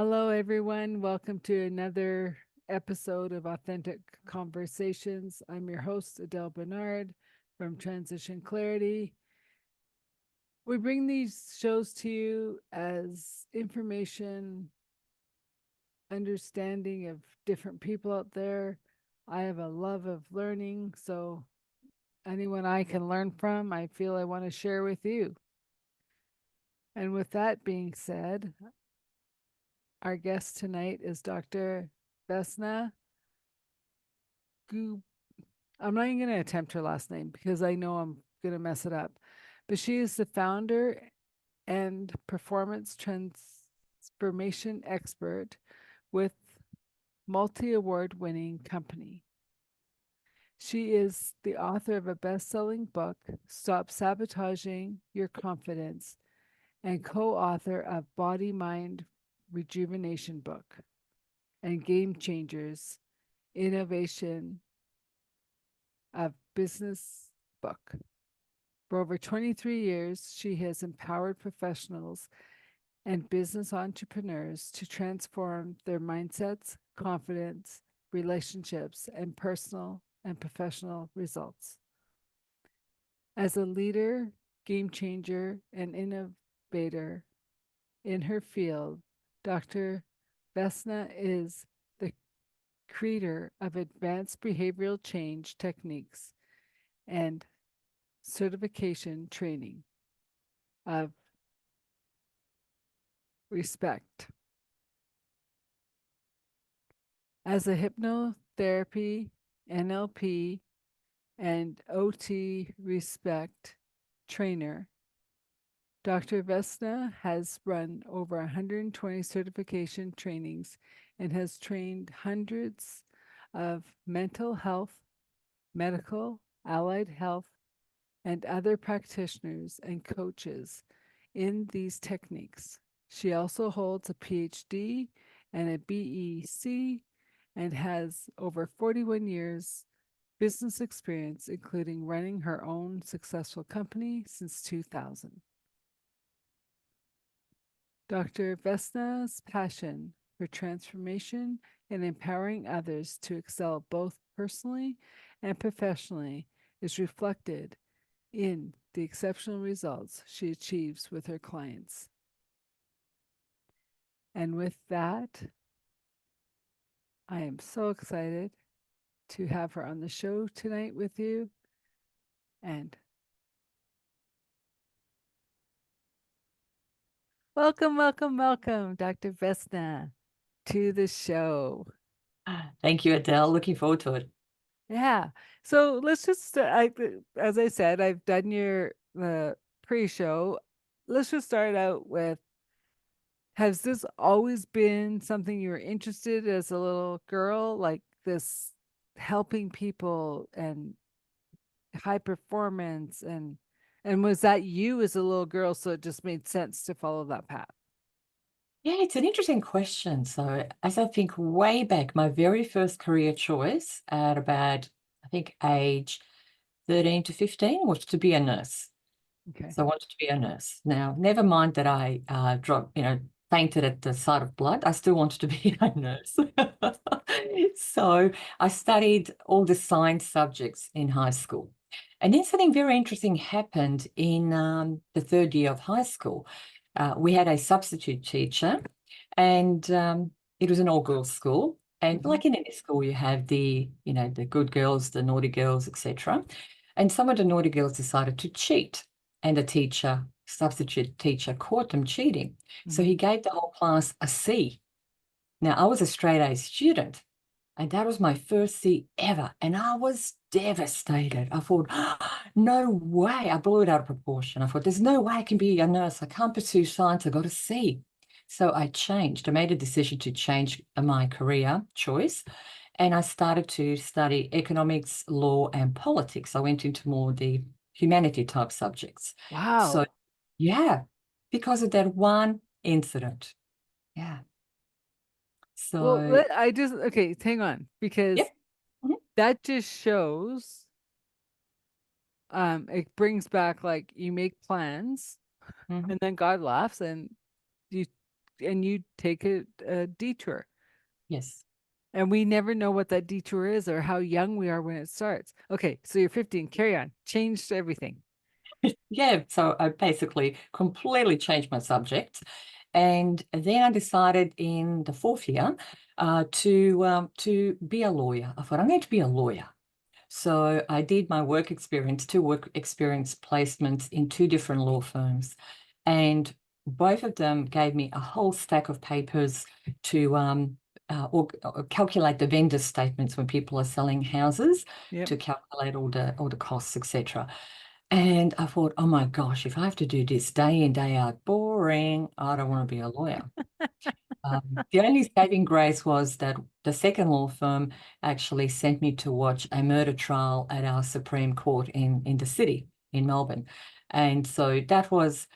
Hello, everyone. Welcome to another episode of Authentic Conversations. I'm your host, Adele Bernard from Transition Clarity. We bring these shows to you as information, understanding of different people out there. I have a love of learning, so anyone I can learn from, I feel I want to share with you. And with that being said, our guest tonight is Dr. Vesna Gu. I'm not even going to attempt her last name because I know I'm going to mess it up. But she is the founder and performance transformation expert with multi-award winning company. She is the author of a best-selling book, Stop Sabotaging Your Confidence, and co-author of Body-Mind Rejuvenation book and Game Changers, Innovation of Business book. For over 23 years, she has empowered professionals and business entrepreneurs to transform their mindsets, confidence, relationships, and personal and professional results. As a leader, game changer, and innovator in her field, Dr. Vesna is the creator of advanced behavioral change techniques and certification training of respect. As a hypnotherapy, NLP, and OT respect trainer, Dr. Vesna has run over 120 certification trainings and has trained hundreds of mental health, medical, allied health, and other practitioners and coaches in these techniques. She also holds a PhD and a BEc and has over 41 years business experience, including running her own successful company since 2000. Dr. Vesna's passion for transformation and empowering others to excel both personally and professionally is reflected in the exceptional results she achieves with her clients. And with that, I am so excited to have her on the show tonight with you. And welcome, Dr. Vesna, to the show. Thank you, Adele. Looking forward to it. Yeah. So let's just, as I said, I've done your pre-show. Let's just start out with, has this always been something you were interested as a little girl, like this helping people and high performance and was that you as a little girl, so it just made sense to follow that path? Yeah, it's an interesting question. So, as I think way back, my very first career choice at about, I think, age 13 to 15 was to be a nurse. Okay. So, I wanted to be a nurse. Now, never mind that I fainted at the sight of blood. I still wanted to be a nurse. So, I studied all the science subjects in high school. And then something very interesting happened in the third year of high school. We had a substitute teacher, and it was an all-girls school. And Mhm. like in any school, you have the good girls, the naughty girls, etc. And some of the naughty girls decided to cheat, and the substitute teacher, caught them cheating. So Mhm. he gave the whole class a C. Now, I was a straight A student, and that was my first C ever. And I was devastated. I thought, no way. I blew it out of proportion. I thought, there's no way I can be a nurse. I can't pursue science. I got a C. So I changed. I made a decision to change my career choice. And I started to study economics, law, and politics. I went into more the humanity type subjects. So, Wow. yeah, because of that one incident. Yeah. Well, So, I just, okay, hang on, because yep. Mhm, that just shows, it brings back like you make plans mhm. and then God laughs and you you take a detour. Yes. And we never know what that detour is or how young we are when it starts. Okay, so you're 15, carry on. Changed everything. Yeah, so I basically completely changed my subject. And then I decided in the fourth year to be a lawyer. I thought, I'm going to be a lawyer. So I did my two work experience placements in two different law firms. And both of them gave me a whole stack of papers to or calculate the vendor statements when people are selling houses, Yep. to calculate all the costs, etc. And I thought, oh my gosh, if I have to do this day in, day out, boring, I don't want to be a lawyer. The only saving grace was that the second law firm actually sent me to watch a murder trial at our Supreme Court in the city, in Melbourne. And so that was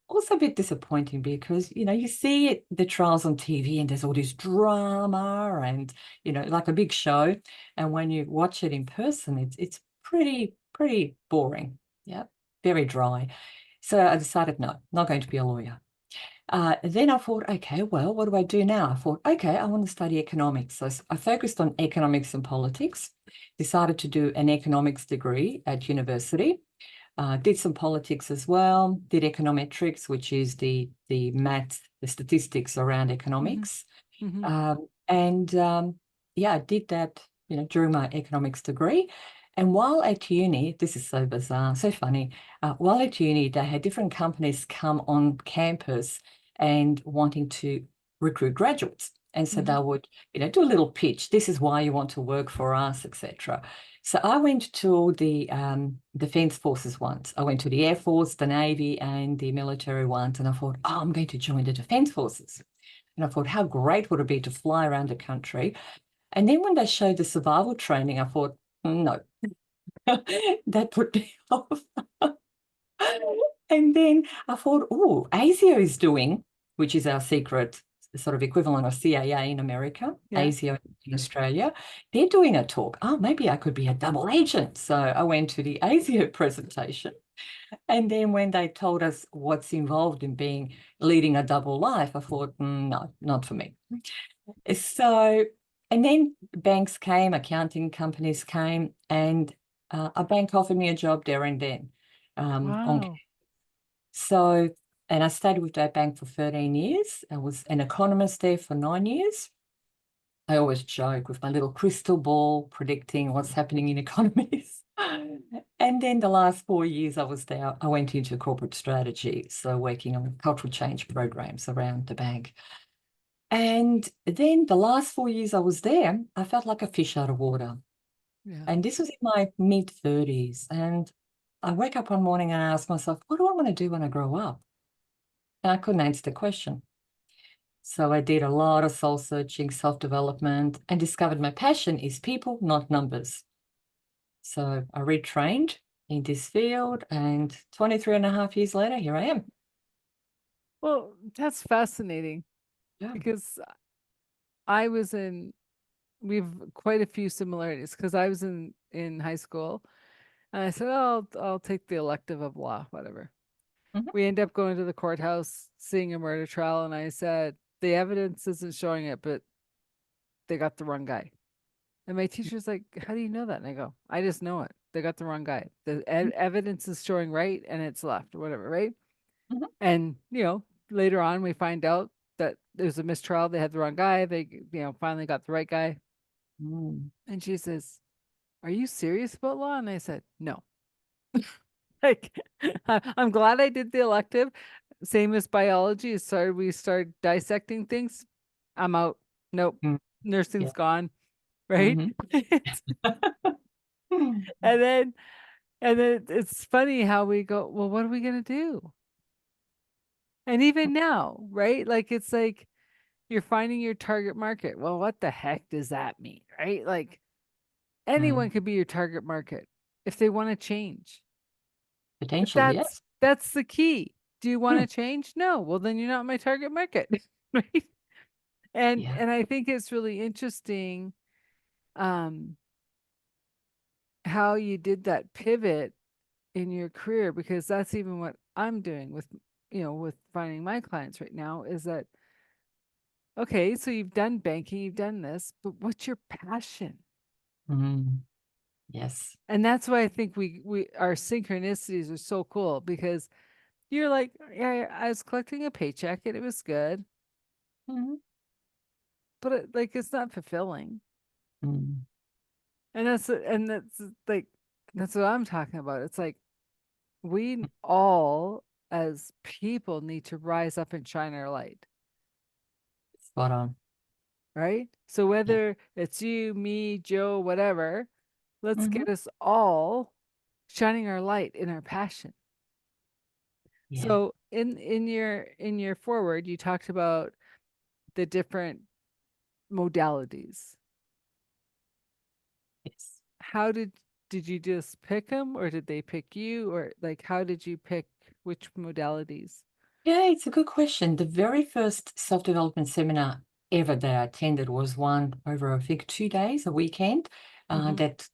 also a bit disappointing because, you see the trials on TV and there's all this drama and, like a big show. And when you watch it in person, it's pretty boring. Yeah, very dry. So I decided, no, not going to be a lawyer. Then I thought, okay, well, what do I do now? I thought, okay, I want to study economics. So I focused on economics and politics, decided to do an economics degree at university, did some politics as well, did econometrics, which is the maths, the statistics around Mm-hmm. economics. Mm-hmm. Yeah, I did that, during my economics degree. And while at uni, this is so bizarre, so funny. While at uni, they had different companies come on campus and wanting to recruit graduates. And so Mm-hmm. they would, do a little pitch. This is why you want to work for us, etc. So I went to the Defence Forces once. I went to the Air Force, the Navy, and the military ones. And I thought, oh, I'm going to join the Defence Forces. And I thought, how great would it be to fly around the country? And then when they showed the survival training, I thought, no, that put me off. And then I thought, oh, ASIO is doing, which is our secret sort of equivalent of CIA in America, Yeah. ASIO in Australia. They're doing a talk. Oh, maybe I could be a double agent. So I went to the ASIO presentation. And then when they told us what's involved in leading a double life, I thought, no, not for me. So, and then banks came, accounting companies came, and a bank offered me a job there and then. On Wow. so, and I stayed with that bank for 13 years. I was an economist there for 9 years. I always joke with my little crystal ball predicting what's happening in economies. And then the last 4 years I was there, I went into corporate strategy, so working on cultural change programs around the bank. And then the last 4 years I was there, I felt like a fish out of water. Yeah. And this was in my mid-30s. And I wake up one morning and I ask myself, what do I want to do when I grow up? And I couldn't answer the question. So I did a lot of soul searching, self-development, and discovered my passion is people, not numbers. So I retrained in this field, and 23 and a half years later, here I am. Well, that's fascinating Yeah. because I was in, we've quite a few similarities because I was in high school and I said, oh, I'll take the elective of law, whatever. Mhm. We end up going to the courthouse, seeing a murder trial, and I said, the evidence isn't showing it, but they got the wrong guy. And my teacher's like, how do you know that? And I go, I just know it. They got the wrong guy. The evidence is showing right and it's left or whatever, right? Mhm. And, later on we find out that there's a mistrial. They had the wrong guy. They, finally got the right guy. Mm. And she says, are you serious about law? And I said, no. Like, I'm glad I did the elective. Same as biology. So we start dissecting things. I'm out. Nope. Mm. Nursing's Yeah. gone. Right. Mhm. And then it's funny how we go, well, what are we gonna do? And even now, right? Like it's like you're finding your target market. Well, what the heck does that mean? Right? Like anyone Mm. could be your target market if they want to change. But Potentially, that's yes. that's the key. Do you want Mm. to change? No. Well, then you're not my target market. Right? And Yeah. and I think it's really interesting um how you did that pivot in your career because that's even what I'm doing with with finding my clients right now is that okay, so you've done banking, you've done this, but what's your passion? Mm, yes. And that's why I think we our synchronicities are so cool because you're like, yeah, I was collecting a paycheck and it was good, Mhm. but like it's not fulfilling. Mm. And that's like that's what I'm talking about. It's like we all as people need to rise up and shine our light, Spot on. right? So Yeah. whether it's you, me, Joe, whatever, let's Hmm. get us all shining our light in our passion. Yeah. So in your forward, you talked about the different modalities. Yes. How did you just pick them or did they pick you or like how did you pick which modalities? Yeah, it's a good question. The very first self-development seminar ever that I attended was one over, I think, 2 days, a weekend, Hmm. that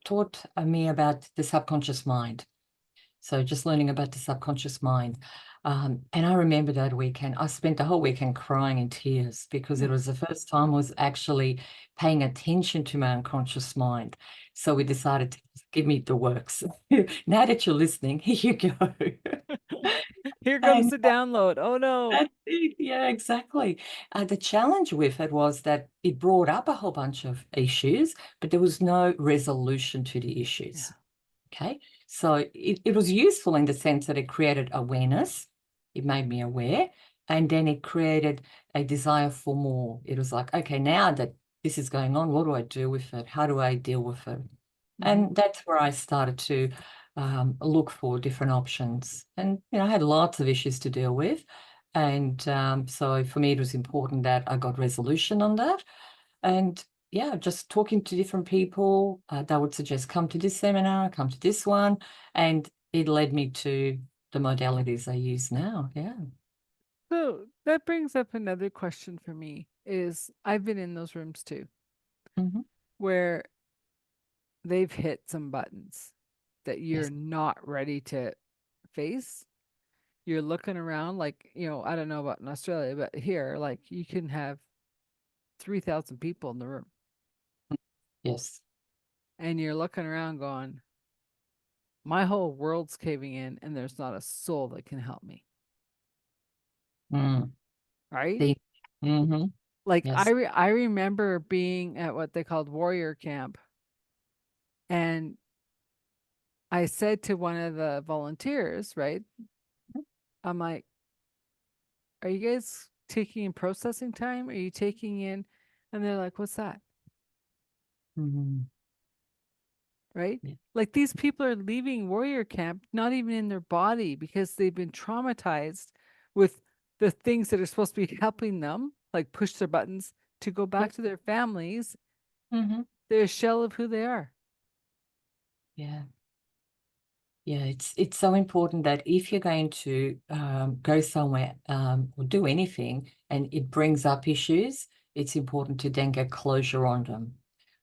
taught me about the subconscious mind. So just learning about the subconscious mind. And I remember that weekend, I spent the whole weekend crying in tears because it was the first time I was actually paying attention to my unconscious mind. So we decided to give me the works. Now that you're listening, here you go. Here comes And the download. Oh no. that's it. Yeah, exactly. The challenge with it was that it brought up a whole bunch of issues, but there was no resolution to the issues. Yeah. Okay. So it was useful in the sense that it created awareness. It made me aware. And then it created a desire for more. It was like, okay, now that this is going on, what do I do with it? How do I deal with it? Hmm. And that's where I started to look for different options. And, I had lots of issues to deal with. And so for me, it was important that I got resolution on that. And yeah, just talking to different people, they would suggest come to this seminar, come to this one. And it led me to the modalities I use now. Yeah. So that brings up another question for me is I've been in those rooms too, Hmm. where they've hit some buttons that you're Yes. not ready to face. You're looking around like, I don't know about in Australia, but here, like you can have 3,000 people in the room Yes. and you're looking around going, my whole world's caving in and there's not a soul that can help me. Mm. Right? See. Hmm. Like Yes. I remember being at what they called warrior camp and I said to one of the volunteers, right? I'm like, are you guys taking in processing time? Are you taking in? And they're like, what's that? Hmm. Right? Yeah. Like these people are leaving warrior camp, not even in their body because they've been traumatized with the things that are supposed to be helping them, like push their buttons to go Yeah. back to their families. Hmm. They're a shell of who they are. Yeah. Yeah, it's so important that if you're going to go somewhere or do anything and it brings up issues, it's important to then get closure on them.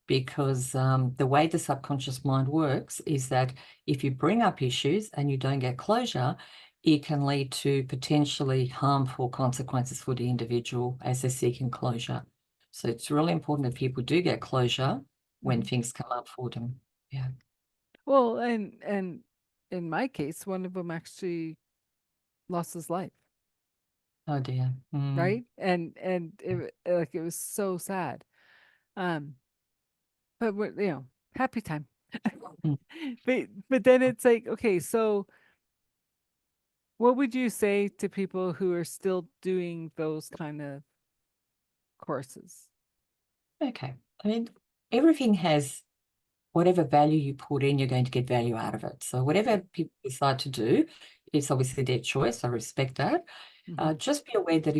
Because the way the subconscious mind works is that if you bring up issues and you don't get closure, it can lead to potentially harmful consequences for the individual as they're seeking closure. So it's really important that people do get closure when Mhm. things come up for them. Yeah. Well, and in my case, one of them actually lost his life, Oh dear. Mm. right? And like it was so sad. Um, but happy time. Mm. But then it's like, okay, so what would you say to people who are still doing those kind of courses? Okay. I mean, everything has whatever value you put in, you're going to get value out of it. So whatever Okay. people decide to do, it's obviously their choice. I respect that. Hmm. Just be aware that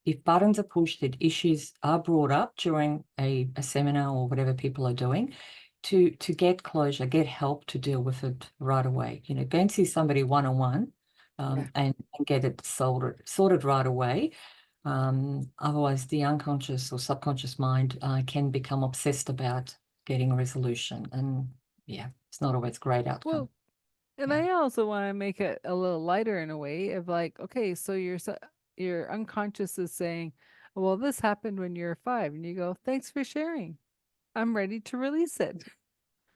if buttons are pushed, that issues are brought up during a seminar or whatever people are doing, to get closure, get help to deal with it right away. Go and see somebody one-on-one, Yeah. and get it sorted right away. Otherwise, the unconscious or subconscious mind can become obsessed about getting a resolution. And yeah, it's not always a great outcome. Well, and Yeah. I also want to make it a little lighter in a way of like, okay, so your unconscious is saying, Well, this happened when you're 5. And you go, thanks for sharing. I'm ready to release it.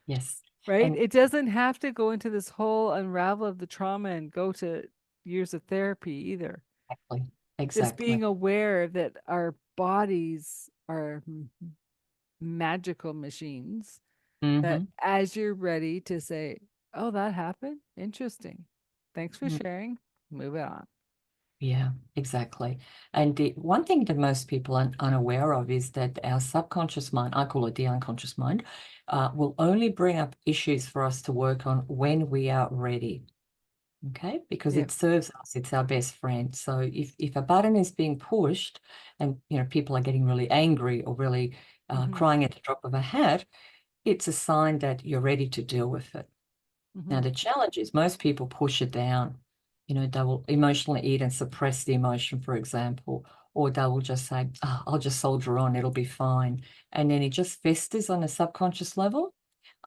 Yes. Right? And It doesn't have to go into this whole unravel of the trauma and go to years of therapy either. exactly, Just exactly. being aware that our bodies are magical machines, that Mm-hmm. as you're ready to say, oh, that happened, interesting, thanks for sharing, move it on. Yeah, exactly. And the one thing that most people are unaware of is that our subconscious mind, I call it the unconscious mind, will only bring up issues for us to work on when we are ready. Okay, because Yeah. it serves us, it's our best friend. So if a button is being pushed and people are getting really angry or really Mm-hmm. crying at the drop of a hat, it's a sign that you're ready to deal with it. Mm-hmm. Now, the challenge is most people push it down. They will emotionally eat and suppress the emotion, for example, or they will just say, oh, I'll just soldier on, it'll be fine. And then it just festers on a subconscious level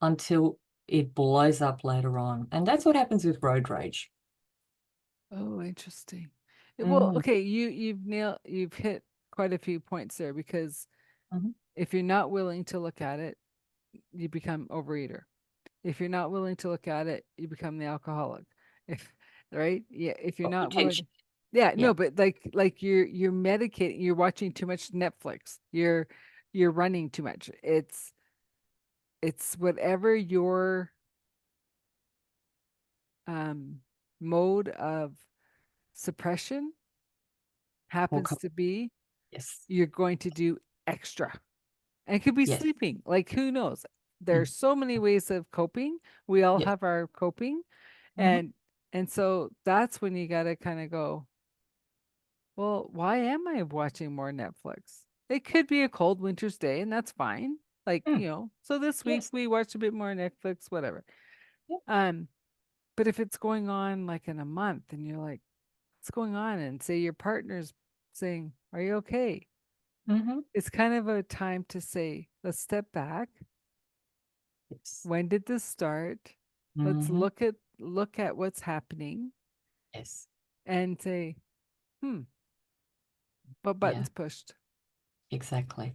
until it blows up later on. And that's what happens with road rage. Oh, interesting. Well, Mm, okay, you've hit quite a few points there, because mhm. if you're not willing to look at it, you become overeater. If you're not willing to look at it, you become the alcoholic. If right? Yeah, if you're Or not willing. potentially, Yeah, yeah. no, but like you're medicating, you're watching too much Netflix. You're running too much. It's whatever your um mode of suppression Or happens to be, yes, you're going to do extra. And it could be yes, sleeping. Like, who knows? mm, There's so many ways of coping. We all yes. have our coping. Mhm. And so that's when you got to kind of go, well, why am I watching more Netflix? It could be a cold winter's day, and that's fine. Like, Mm, so this week yes, we watched a bit more Netflix, whatever. yeah. Um, but if it's going on like in a month and you're like, what's going on? And say your partner's saying, are you okay? Hmm. It's kind of a time to say, let's step back. Yes. When did this start? Let's Hmm. look at what's happening Yes. and say, hmm, what Yeah. button's pushed? Exactly.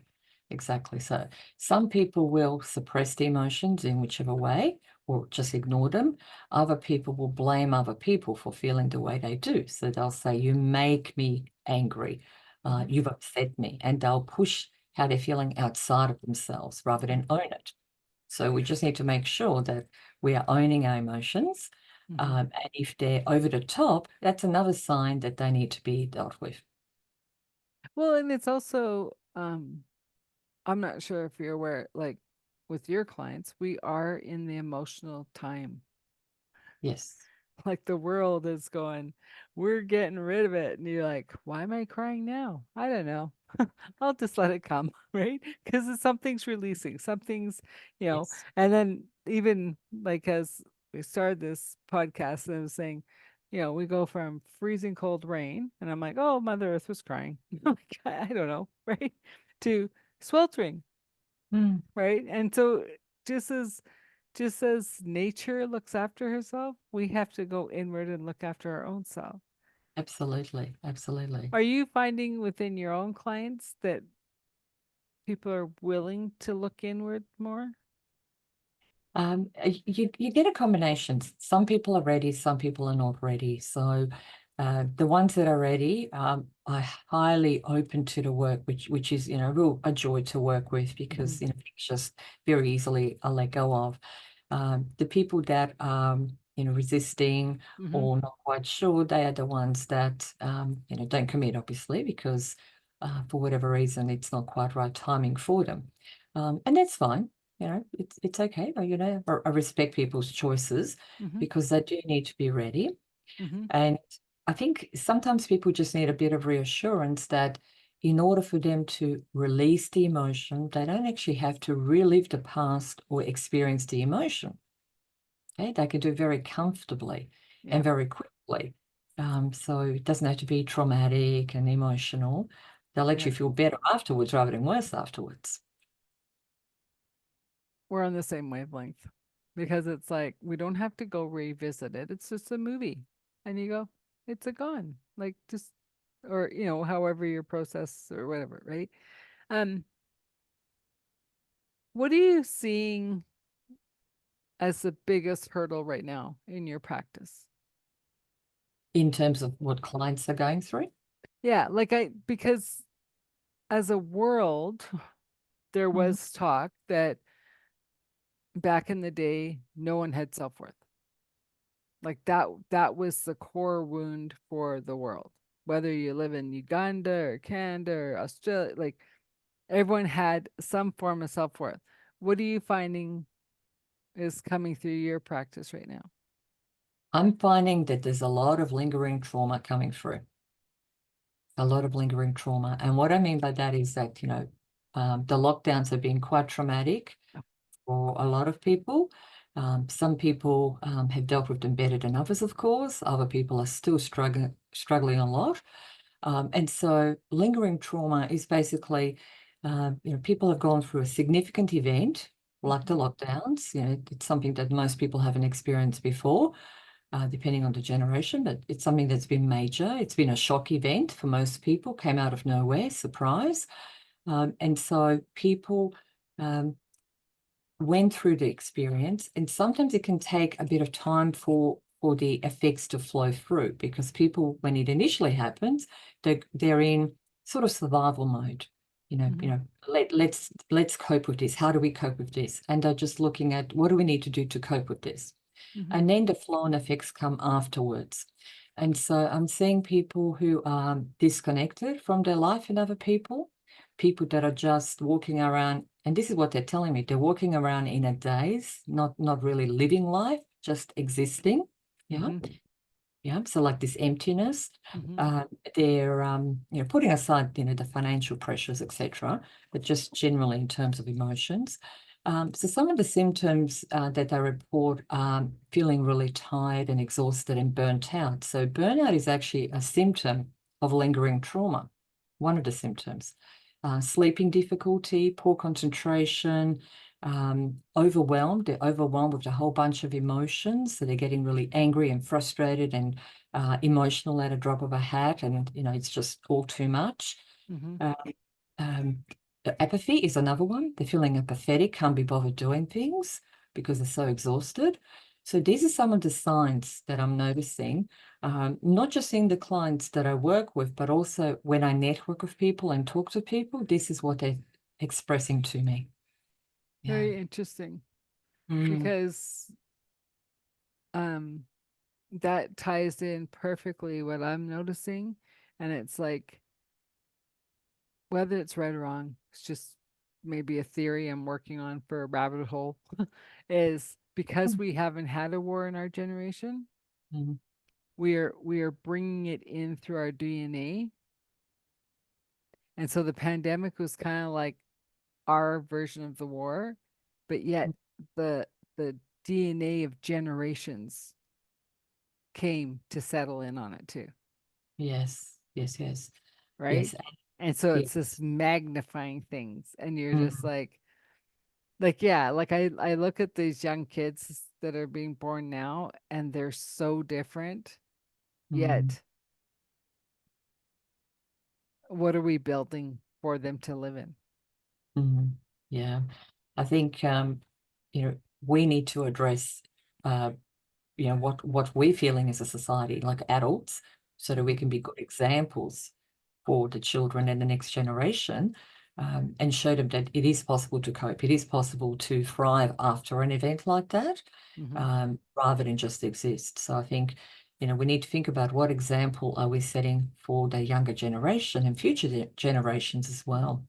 Exactly. So some people will suppress the emotions in whichever way or just ignore them. Other people will blame other people for feeling the way they do. So they'll say, you make me angry. Mm-hmm, You've upset me. And they'll push how they're feeling outside of themselves rather mm-hmm, than own it. So we just need to make sure that we are owning our emotions. mm-hmm. And if they're over the top, that's another sign that they need to be dealt with. Well, and it's also, I'm not sure if you're aware, like with your clients, we are in the emotional time. Yes. Like the world is going, we're getting rid of it. And you're like, why am I crying now? I don't know. I'll just let it come, right? Because something's releasing, something's, Yes. and then even like as we started this podcast, and I was saying, we go from freezing cold rain, and I'm like, oh, Mother Earth was crying. Like, I don't know, right? To sweltering, Mm, right? And so just as just as nature looks after herself, we have to go inward and look after our own self. absolutely. Absolutely. Are you finding within your own clients that people are willing to look inward more? You get a combination. Some people are ready, some people are not ready. So the ones that are ready are highly open to the work, which is real a joy to work with Mm-hmm. because it's just very easily let go of. The people that resisting Mm-hmm. or not quite sure, they are the ones that don't commit, obviously, because for whatever reason it's not quite right timing for them, and that's fine. It's okay. I respect people's choices Mm-hmm. because they do need to be ready. Mm-hmm. And I think sometimes people just need a bit of reassurance that in order for them to release the emotion, they don't actually have to relive the past or experience the emotion. Okay, they can do it very comfortably Yeah. and very quickly. So it doesn't have to be traumatic and emotional. They'll Yeah. actually feel better afterwards rather than worse afterwards. We're on the same wavelength, because it's like we don't have to go revisit it. It's just a movie. And you go, it's a gone. Like, just or, however your process or whatever, right? Um, what are you seeing as the biggest hurdle right now in your practice? In terms of what clients are going through. Yeah, because as a world, there Mhm. was talk that back in the day, no one had self-worth. Like that was the core wound for the world. Whether you live in Uganda or Canada or Australia, like everyone had some form of self-worth. What are you finding is coming through your practice right now? I'm finding that there's a lot of lingering trauma coming through, a lot of lingering trauma. And what I mean by that is that, the lockdowns have been quite traumatic for a lot of people. Some people have dealt with them better than others, of course. Other people are still struggling a lot. And so lingering trauma is basically, people have gone through a significant event like the Mhm, lockdowns. It's something that most people haven't experienced before, depending on the generation, but it's something that's been major. It's been a shock event for most people, came out of nowhere, surprise. And so people um, went through the experience, and sometimes it can take a bit of time for the effects to flow through, because people, when it initially happens, they're in sort of survival mode. mhm, Let's cope with this. How do we cope with this? And they're just looking at, what do we need to do to cope with this? mhm, And then the flow and effects come afterwards. And so I'm seeing people who are disconnected from their life and other people that are just walking around, and this is what they're telling me. They're walking around in a daze, not really living life, just existing. Yeah. mhm, Yeah. So like this emptiness. mhm. Uh, they're putting aside, the financial pressures, etc., but just generally in terms of emotions. So some of the symptoms that they report are feeling really tired and exhausted and burnt out. So burnout is actually a symptom of lingering trauma, one of the symptoms. Sleeping difficulty, poor concentration, overwhelmed. They're overwhelmed with a whole bunch of emotions. So they're getting really angry and frustrated and emotional at a drop of a hat. And, it's just all too much. Mhm. Uh, um, Apathy is another one. They're feeling apathetic, can't be bothered doing things because they're so exhausted. So these are some of the signs that I'm noticing, not just in the clients that I work with, but also when I network with people and talk to people, this is what they're expressing to me. Yeah. Very interesting Mm, because um that ties in perfectly what I'm noticing. And it's like, whether it's right or wrong, it's just maybe a theory I'm working on for a rabbit hole, is because we haven't had a war in our generation, mm, we are bringing it in through our DNA. And so the pandemic was kind of like our version of the war, but yet mm. the the DNA of generations came to settle in on it too, Yes, yes, yes, right? yes, And so yeah. it's this magnifying things, and you're just Mm, like yeah, like I look at these young kids that are being born now, and they're so different. mm, Yet, what are we building for them to live in? mm. Yeah. I think we need to address uh, what we're feeling as a society, like adults, so that we Hmm. can be good examples for the children and the next generation, and show them that it is possible to cope. It is possible to thrive after an event like that, Hmm. rather than just exist. So I think, we need to think about what example are we setting for the younger generation and future generations as Hmm. well.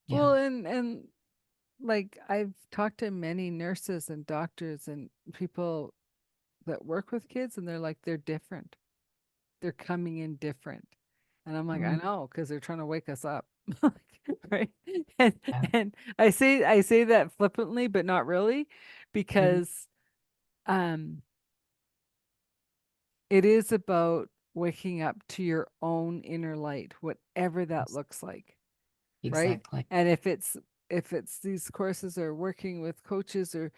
Yeah. Well, and like I've talked to many nurses and doctors and people that work with kids, and they're like, they're different. They're coming in different. And I'm like, I Mm, know, because they're trying to wake us up. Right. And yeah. and I say that flippantly, but not really, Mhm. because um it is about waking up to your own inner light, whatever that Yes, looks like, right? exactly. And if it's these courses or working with coaches or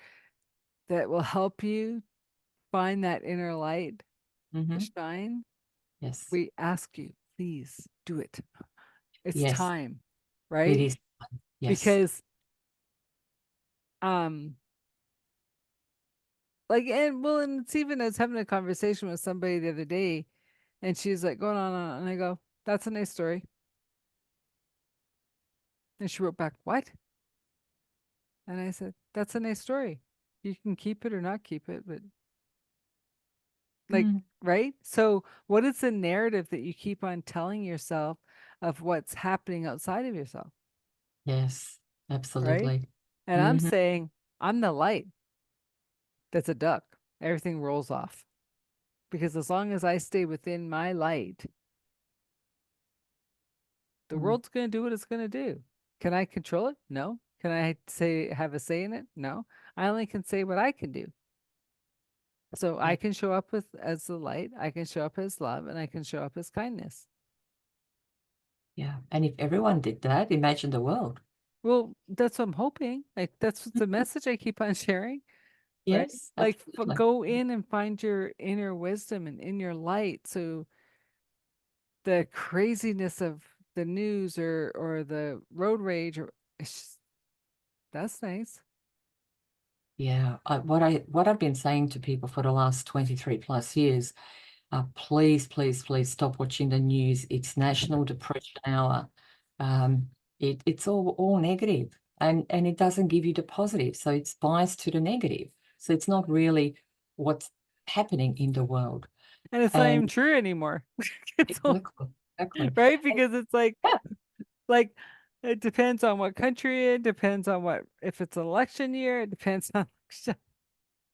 that will help you find that inner light to Hmm. shine, Yes. we ask you. please do it. It's Yes, time, it right? is. Yes. Because um like, and well, and it's even, I was having a conversation with somebody the other day, and she's like going on, and I go, "That's a nice story." And she wrote back, "What?" And I said, "That's a nice story. You can keep it or not keep it, but like, Mm, right?" So, what is the narrative that you keep on telling yourself of what's happening outside of yourself, yes, right? absolutely. And I'm Hmm. saying, I'm the light that's a duck. Everything rolls off because as long as I stay within my light, the world's going to do what it's going to do. Can I control it? No. Can I say have a say in it? No. I only can say what I can do. So Yeah, I can show up with as the light, I can show up as love, and I can show up as kindness. yeah. And if everyone did that, imagine the world. Well, that's what I'm hoping. Like that's what the message I keep on sharing, right? Yes, Like absolutely. go in and find your inner wisdom and in your light. So the craziness of the news or the road rage or it's just, that's nice. Yeah. What I've been saying to people for the last 23 plus years, please, please, please stop watching the news. It's National Depression Hour. It's all negative, and it doesn't give you the positive. So it's biased to the negative. So it's not really what's happening in the world. And it's not even And true anymore. It's all, exactly, exactly. right? And Because it's yeah, like it depends on what country, it depends on what if it's an election year, it depends on election,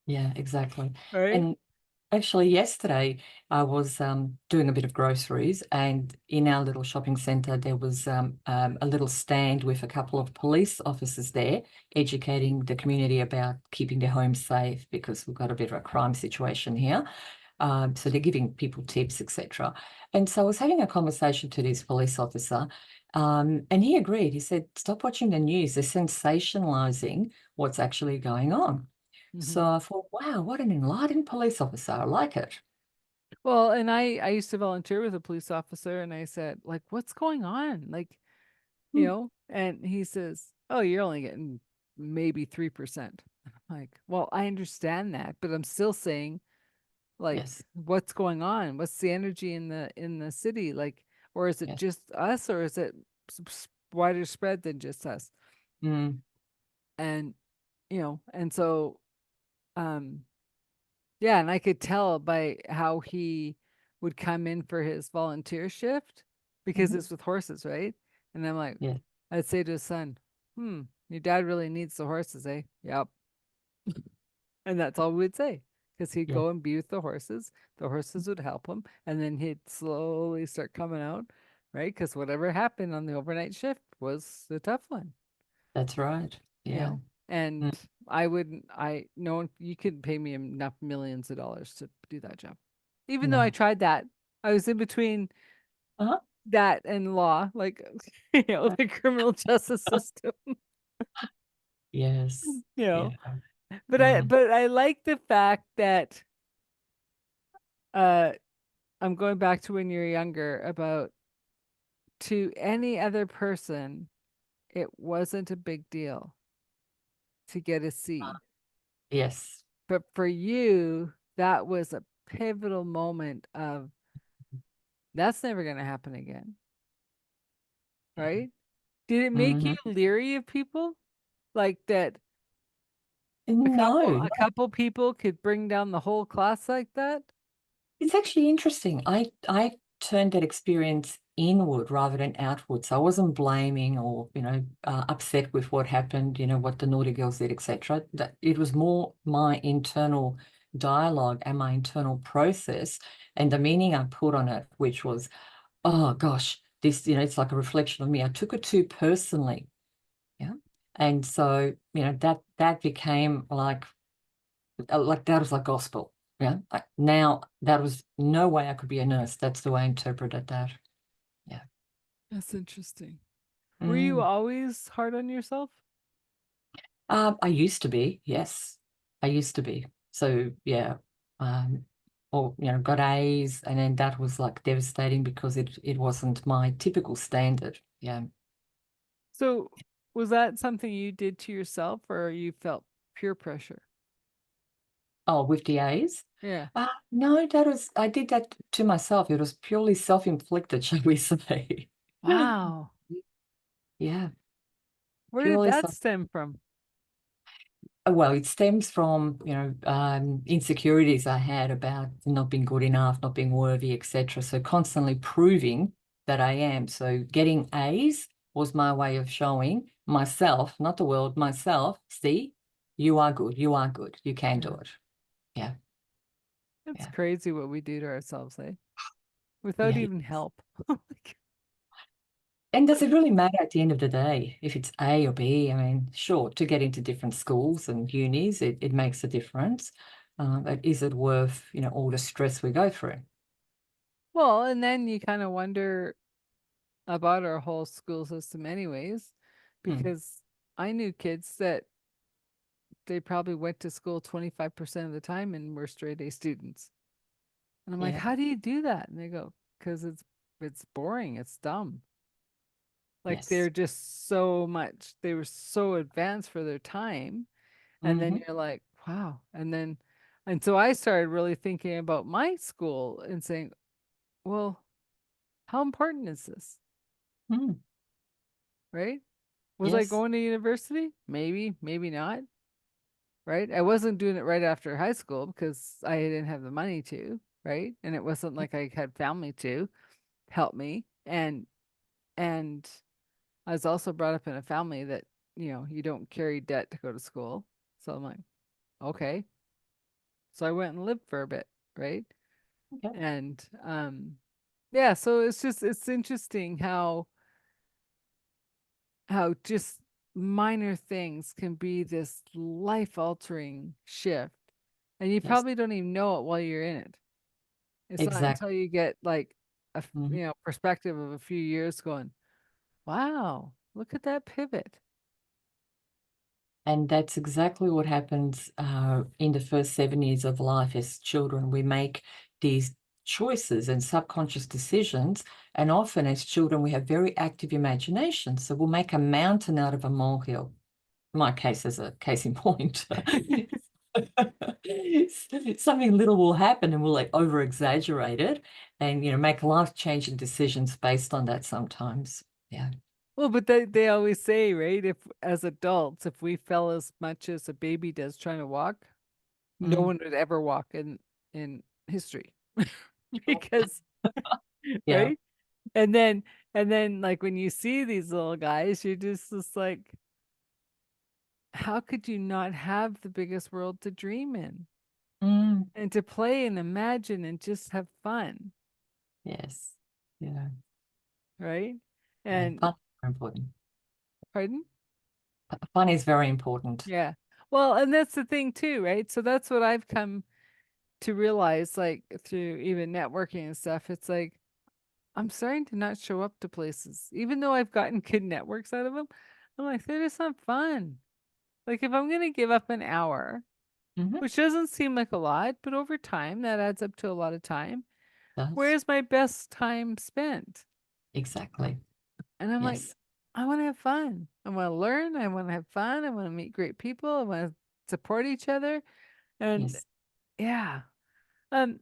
yeah, exactly. right? And actually, yesterday I was doing a bit of groceries, and in our little shopping centre, there was a little stand with a couple of police officers there, educating the community about keeping their homes safe because we've got a bit of a crime situation here. So they're giving people tips, etc. And so I was having a conversation to this police officer, and he agreed. He said, "Stop watching the news. They're sensationalising what's actually going on." Hmm. So I thought, wow, what an enlightened police officer. I like it. Well, and I used to volunteer with a police officer, and I said, like, what's going on? Like, Hmm. and he says, oh, you're only getting maybe 3%. I'm like, well, I understand that, but I'm still saying, like, Yes, what's going on? What's the energy in the city? Like, or is it yes. just us, or is it wider spread than just us? Mm, And and so um yeah, and I could tell by how he would come in for his volunteer shift because mhm. it's with horses, right? And I'm like, Yeah, I'd say to his son, your dad really needs the horses, eh? Yep. And that's all we'd say. Because he'd yeah, go and be with the horses would help him, and then he'd slowly start coming out, right? Because whatever happened on the overnight shift was the tough one. that's right. you Yeah. know and Mm, I wouldn't I no one you couldn't pay me enough millions of dollars to do that job, even though I no. tried that. I was in between Uh-huh. that and law, like the criminal justice system. Yes. you know Yeah. but i Mm, but i like the fact that uh I'm going back to when you're younger, about to any other person it wasn't a big deal to get a C, yes. but for you that was a pivotal moment of that's never going to happen again, Yeah. right? Did it make you Hmm. leery of people like that? A No, couple, a no, couple people could bring down the whole class like that. it's actually interesting. I turned that experience inward rather than outward. So I wasn't blaming or, upset with what happened, what the naughty girls did, etc. That it was more my internal dialogue and my internal process and the meaning I put on it, which was, oh gosh, this, it's like a reflection of me. I took it too personally. Yeah. And so, that became like that was like gospel. Yeah. Like now that was no way I could be a nurse. That's the way I interpreted that. Yeah. That's interesting. Were you Mm. always hard on yourself? I used to be, yes. I used to be. So yeah. Um, or got A's, and then that was like devastating because it wasn't my typical standard. Yeah. So was that something you did to yourself or you felt peer pressure? Oh, with the A's? Yeah. No, I did that to myself. It was purely self-inflicted, shall we say. Wow. Yeah, Where did purely that self. stem from? Well, it stems from, insecurities I had about not being good enough, not being worthy, etc. So constantly proving that I am. So getting A's was my way of showing myself, not the world, myself, see, you are good, you can do Yeah. it. Yeah, It's yeah, crazy what we do to ourselves, eh? Without yeah. even help. And does it really matter at the end of the day if it's A or B? I mean, sure, to get into different schools and unis, it makes a difference. But is it worth, all the stress we go through? Well, and then you kind of wonder about our whole school system anyways, Hmm. because I knew kids that they probably went to school 25% of the time and were straight A students. And I'm like, Yeah. how do you do that? And they go, because it's boring, it's dumb. Like Yes. they're just so much, they were so advanced for their time. And then Hmm. you're like, wow. And so I started really thinking about my school and saying, well, how important is this? Mm. Right? Was I Yes. going to university? Maybe, maybe not. Right? I wasn't doing it right after high school because I didn't have the money to, right? And it wasn't like I had family to help me. And I was also brought up in a family that, you don't carry debt to go to school. So I'm like, okay. So I went and lived for a bit, right? Okay. And yeah, so it's interesting how just minor things can be this life altering shift. And you Yes. probably don't even know it while you're in it. It's not Exactly. until you get like Mhm. perspective of a few years going, wow, look at that pivot. And that's exactly what happens in the first 7 years of life as children. We make these choices and subconscious decisions. And often as children, we have very active imagination. So we'll make a mountain out of a molehill. My case is a case in point. Something little will happen and we'll like over exaggerate it and make life-changing decisions based on that sometimes. Yeah. Well, but they always say, right? If as adults, if we fell as much as a baby does trying to walk, no Mm. one would ever walk in history. Because Yeah. right? And then like when you see these little guys, you're just like, how could you not have the biggest world to dream in Mm. and to play and imagine and just have fun, Yes. Yeah. right? Yeah. And Fun is very important. pardon? Fun is very important. Yeah. Well, and that's the thing too, right? So that's what I've come to realize, like through even networking and stuff. It's like I'm starting to not show up to places, even though I've gotten good networks out of them. I'm like, they're just not fun. Like if I'm gonna give up an hour, Hmm. which doesn't seem like a lot, but over time that adds up to a lot of time. Does. Where's my best time spent? Exactly. And I'm like, Yes. I want to have fun. I want to learn. I want to have fun. I want to meet great people. I want to support each other. And Yes. yeah, um,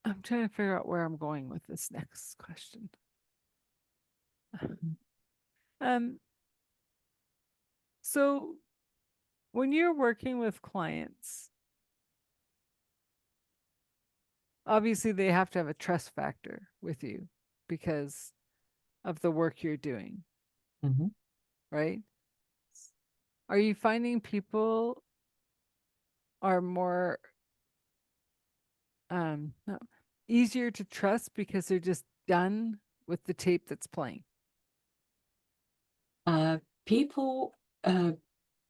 I'm trying to figure out where I'm going with this next question. Um, so when you're working with clients, obviously they have to have a trust factor with you because of the work you're doing, Hmm. right? Are you finding people are more no, easier to trust because they're just done with the tape that's playing? Uh, people, uh,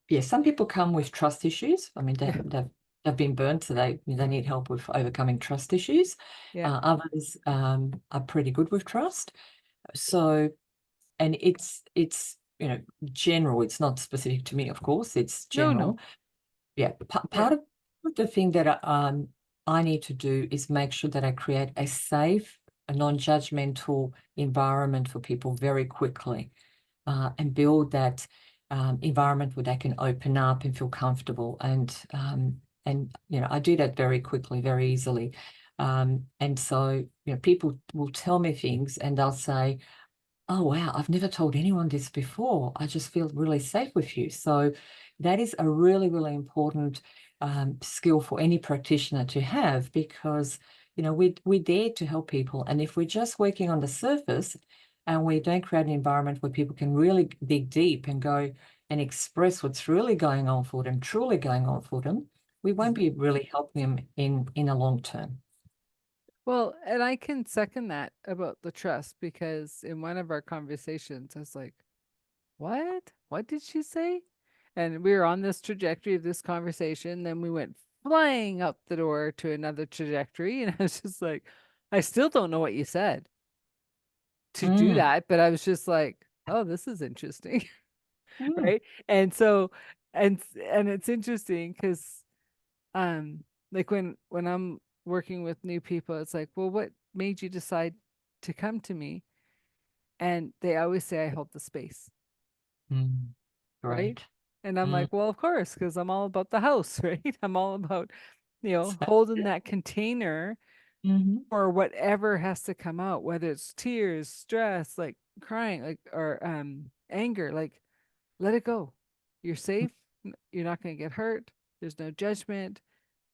yeah, some people come with trust issues. I mean, Yeah, they've been burnt, so they need help with overcoming trust issues. yeah, Others are pretty good with trust. So, and it's general. It's not specific to me, of course. It's no, general. no, Yeah, yeah, part of the thing that I need to do is make sure that I create a safe, a non-judgmental environment for people very quickly, and build that environment where they can open up and feel comfortable. And I do that very quickly, very easily. And so people will tell me things, and they'll say, "Oh, wow, I've never told anyone this before. I just feel really safe with you." So that is a really, really important skill for any practitioner to have, because, we're there to help people. And if we're just working on the surface and we don't create an environment where people can really dig deep and go and express what's really going on for them, truly going on for them, we won't be really helping them in a long term. Well, and I can second that about the trust, because in one of our conversations, I was like, what? What did she say? And we were on this trajectory of this conversation. Then we went flying out the door to another trajectory. And I was just like, I still don't know what you said to do Mm, that. But I was just like, oh, this is interesting. mm, Right. And so, and it's interesting because, um, like when I'm working with new people, it's like, well, what made you decide to come to me? And they always say I hold the space. mm. Right? Great. And I'm Mm. like, well, of course, because I'm all about the house, right? I'm all about, holding that container Mhm. for whatever has to come out, whether it's tears, stress, like crying, like, or anger, like let it go. You're safe. You're not going to get hurt. There's no judgment.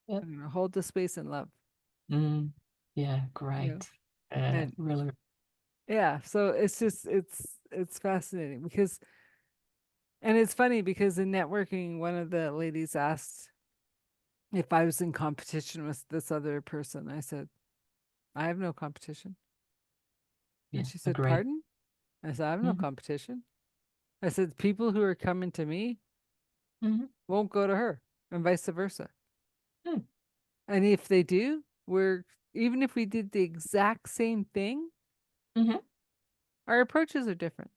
Yep. I'm going to hold the space in love, Mm. Yeah, you know. great. And Really. yeah, so it's just it's fascinating because, and it's funny because in networking, one of the ladies asked if I was in competition with this other person. I said, I have no competition. And Yeah, she said, agree. pardon? I said, I have no Mhm. competition. I said, people who are coming to me Mhm. won't go to her, and vice versa. Mm. And if they do, even if we did the exact same thing, Mhm. our approaches are different.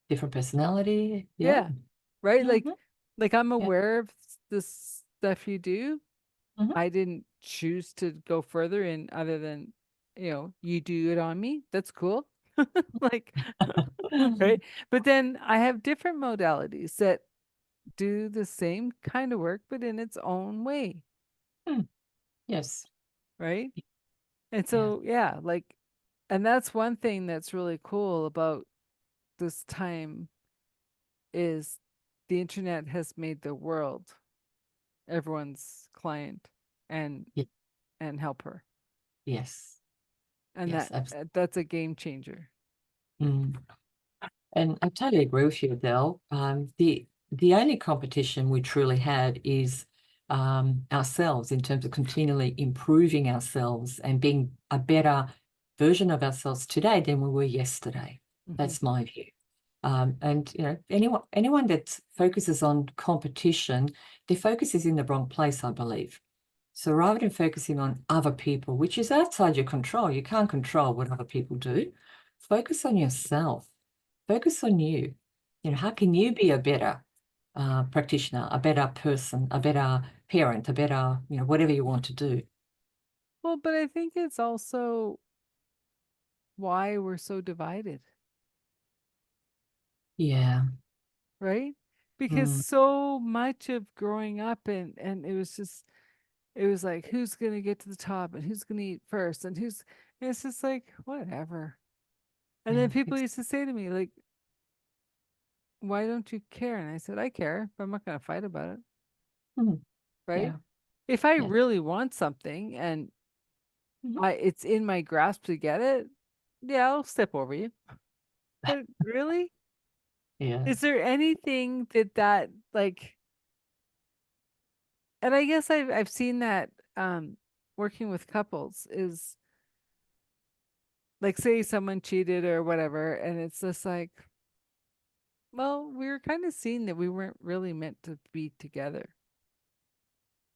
Different personality. Yeah. Yeah. Right? Mhm. Like I'm Yeah. aware of this stuff you do. Mhm. I didn't choose to go further in other than, you do it on me. That's cool. Like, right? But then I have different modalities that do the same kind of work, but in its own way, Mm. Yes. right? And Yeah. so, yeah, like, and that's one thing that's really cool about this time is the internet has made the world everyone's client and Ye- helper. Yes. And Yes. Absolutely. that's a game changer. And I totally agree with you, Adele. The only competition we truly have is ourselves, in terms of continually improving ourselves and being a better version of ourselves today than we were yesterday. Hmm. That's my view. And anyone that focuses on competition, their focus is in the wrong place, I believe. So rather than focusing on other people, which is outside your control, you can't control what other people do. Focus on yourself. Focus on you. How can you be a better practitioner, a better person, a better parent, a better, whatever you want to do? Well, but I think it's also why we're so divided, Yeah. right? Because Mm, so much of growing up, and it was like who's gonna get to the top and who's gonna eat first and it's just like whatever. And yeah. then people used to say to me like, why don't you care? And I said, I care, but I'm not gonna fight about it, Mm, right? yeah. If I Yeah. really want something and Mhm. it's in my grasp to get it, yeah, I'll step over you. But really? Yeah. Is there anything that like, and I guess I've seen that working with couples is like, say someone cheated or whatever, and it's just like, well, we were kind of seeing that we weren't really meant to be together.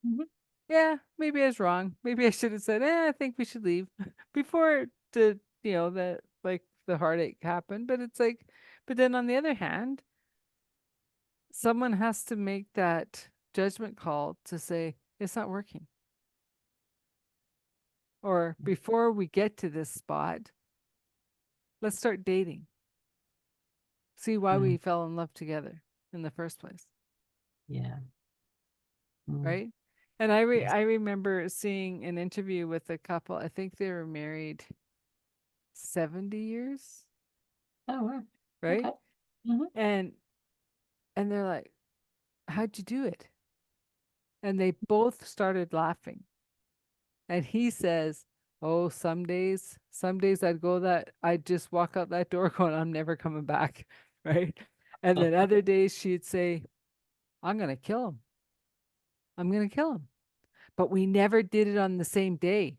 Mhm. Yeah, maybe I was wrong. Maybe I should have said, I think we should leave before the heartache happened. But it's like, but then on the other hand, someone has to make that judgment call to say it's not working. Or before we get to this spot, let's start dating. See why Mm. we fell in love together in the first place, Yeah. Mm. right? And Yes. I remember seeing an interview with a couple. I think they were married 70 years, Oh, wow. right? Okay. Hmm. And they're like, "How'd you do it?" And they both started laughing. And he says, "Oh, some days I'd just walk out that door going, I'm never coming back." Right. And then other days she'd say, "I'm going to kill him. I'm going to kill him." But we never did it on the same day.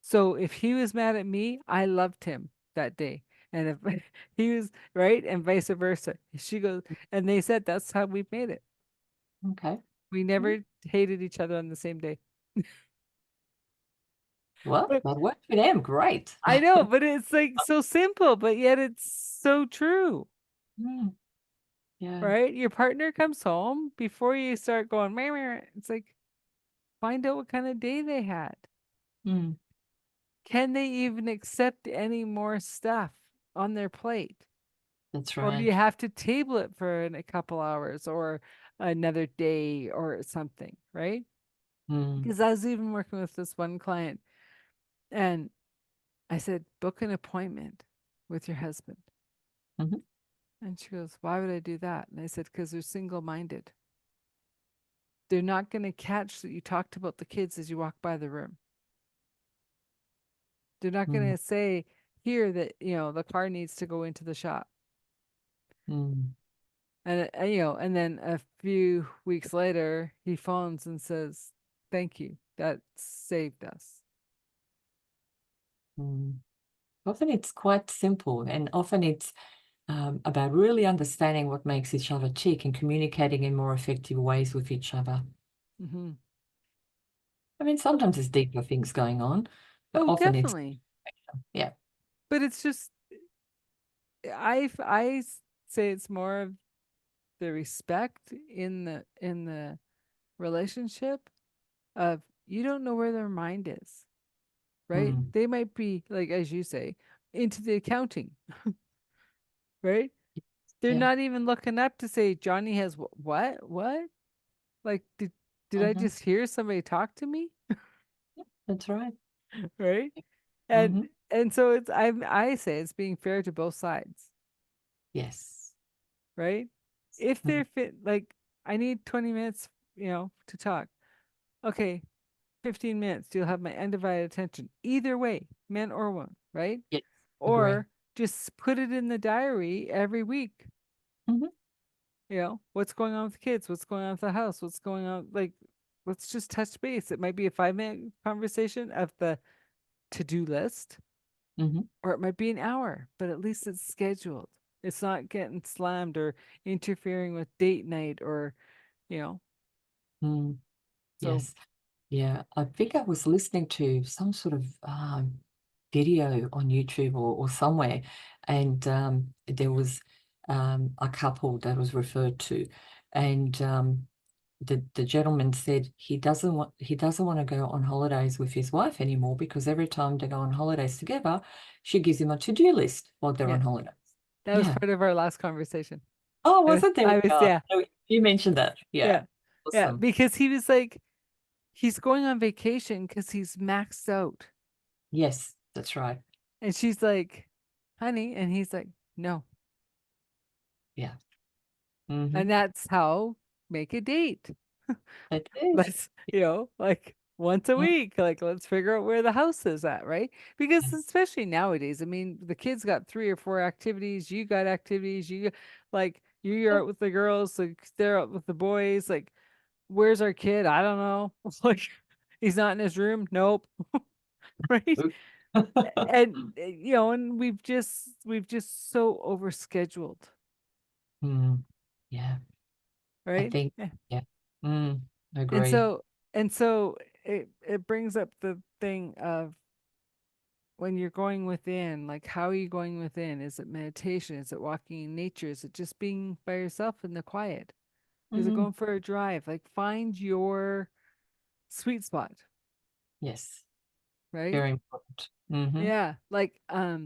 So if he was mad at me, I loved him that day. And if he was right, and vice versa. She goes, and they said that's how we made it. Okay. We Mm. never hated each other on the same day. Well, But that worked for them. Great. I know, but it's like so simple, but yet it's so true, Mm. Yeah. right? Your partner comes home before you start going, meh, meh, it's like, find out what kind of day they had. Mm. Can they even accept any more stuff on their plate? That's Or do you right. have to table it for a couple hours or another day or something, right? Mm. Because I was even working with this one client and I said, book an appointment with your husband. Hmm. And she goes, why would I do that? And I said, because they're single minded. They're not going to catch that you talked about the kids as you walk by the room. They're not going Mm. to say here that, the car needs to go into the shop. Mm. And, and then a few weeks later, he phones and says, thank you. That saved us. Mm. Often it's quite simple, and often it's about really understanding what makes each other tick and communicating in more effective ways with each other. Hmm. I mean, sometimes there's deeper things going on, but Oh, often it's, definitely. yeah. But it's just, say it's more of the respect in the relationship of you don't know where their mind is, right? Mm. They might be like, as you say, into the accounting, right? They're Yeah. not even looking up to say Johnny has what? Like, did I Hmm. just hear somebody talk to me? That's right. Right? And Hmm. so I say it's being fair to both sides, Yes. right? If Mm. they're fit, like I need 20 minutes, to talk. Okay, 15 minutes, you'll have my undivided attention. Either way, men or women, right? Yes. Agree. Or just put it in the diary every week. Hmm. What's going on with the kids? What's going on with the house? What's going on? Like, let's just touch base. It might be a 5-minute conversation of the to do list, Hmm. or it might be an hour, but at least it's scheduled. It's not getting slammed or interfering with date night or, you know, Mm. so, Yes. Yeah. I think I was listening to some sort of video on YouTube or somewhere, and there was a couple that was referred to, and the gentleman said he doesn't want to go on holidays with his wife anymore because every time they go on holidays together, she gives him a to-do list while they're yeah, on holidays. that was Yeah. part of our last conversation. Oh, wasn't there? I was, Yeah. yeah, So you mentioned that. Yeah. yeah, yeah, Awesome. because he was like, he's going on vacation because he's maxed out. Yes, that's right. And she's like, honey. And he's like, no. Yeah. Mm-hmm. And that's how make a date. It is. Let's, like once a Mm. week, like let's figure out where the house is at, right? Because Yes. especially nowadays, I mean, the kids got 3 or 4 activities, you got activities, like you're out with the girls, like they're out with the boys, like where's our kid? I don't know. Like he's not in his room. Nope. Right? Oop. And and we've just so overscheduled, Mm. Yeah, I right? think, Yeah. yeah. Mm. And Agree. so it brings up the thing of when you're going within, like how are you going within? Is it meditation? Is it walking in nature? Is it just being by yourself in the quiet? Is it Mm. going for a drive? Like find your sweet spot. Yes. right? Very important. Mm-hmm. Yeah, like yeah,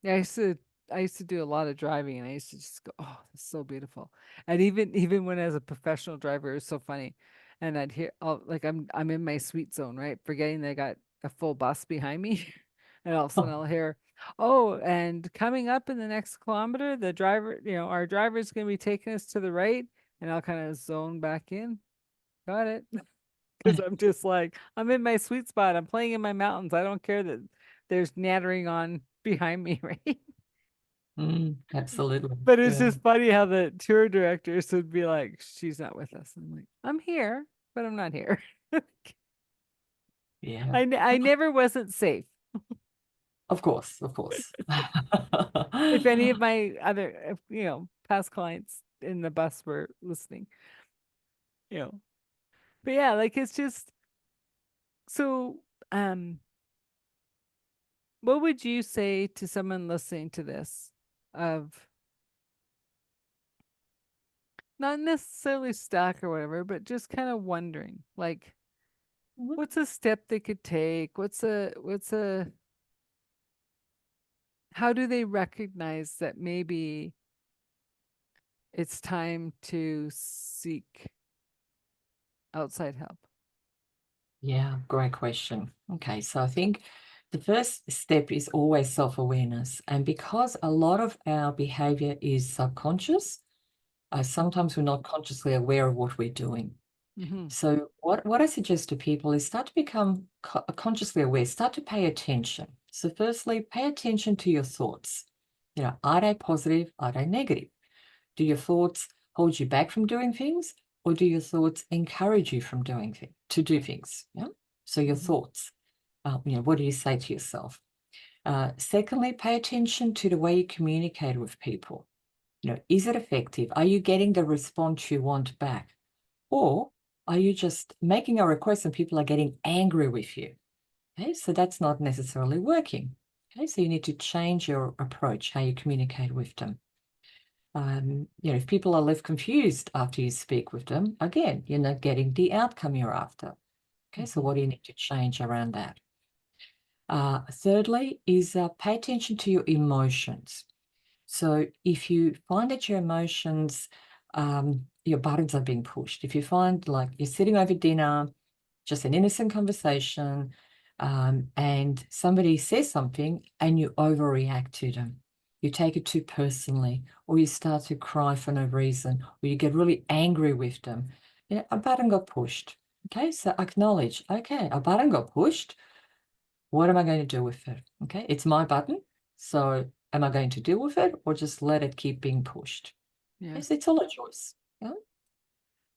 I used to do a lot of driving, and I used to just go, "Oh, it's so beautiful." And even when as a professional driver, it was so funny. And I'd hear, oh, like I'm in my sweet zone, right? Forgetting they got a full bus behind me, and all of a sudden I'll hear, "Oh, and coming up in the next kilometer, the driver, our driver's going to be taking us to the right," and I'll kind of zone back in. Got it. Because I'm just like, I'm in my sweet spot. I'm playing in my mountains. I don't care that there's nattering on behind me, right? Absolutely. But it's Yeah. just funny how the tour directors would be like, she's not with us. I'm like, I'm here, but I'm not here. Yeah. I never wasn't safe. Of course. Of course. If any of my other, past clients in the bus were listening, you know. But yeah, like it's just so, um, what would you say to someone listening to this of not necessarily stuck or whatever, but just kind of wondering, like, what's a step they could take? How do they recognize that maybe it's time to seek outside help? Yeah, great question. Okay, so I think the first step is always self-awareness. And because a lot of our behavior is subconscious, sometimes we're not consciously aware of what we're doing. Mm-hmm. So what I suggest to people is start to become consciously aware, start to pay attention. So firstly, pay attention to your thoughts. Are they positive? Are they negative? Do your thoughts hold you back from doing things, or do your thoughts encourage you from to do things? Yeah. So your Mm-hmm. thoughts, what do you say to yourself? Secondly, pay attention to the way you communicate with people. Is it effective? Are you getting the response you want back? Or are you just making a request and people are getting angry with you? Okay, so that's not necessarily working. Okay, so you need to change your approach, how you communicate with them. If people are left confused after you speak with them, again, you're not getting the outcome you're after. Okay, so Mm-hmm. what do you need to change around that? Thirdly is pay attention to your emotions. So if you find that your emotions, your buttons are being pushed, if you find like you're sitting over dinner, just an innocent conversation, and somebody says something and you overreact to them, you take it too personally, or you start to cry for no reason, or you get really angry with them, a button got pushed. Okay, so acknowledge, okay, a button got pushed. What am I going to do with it? Okay, it's my button. So am I going to deal with it or just let it keep being pushed? Yeah. Yes, it's all a choice. Yeah?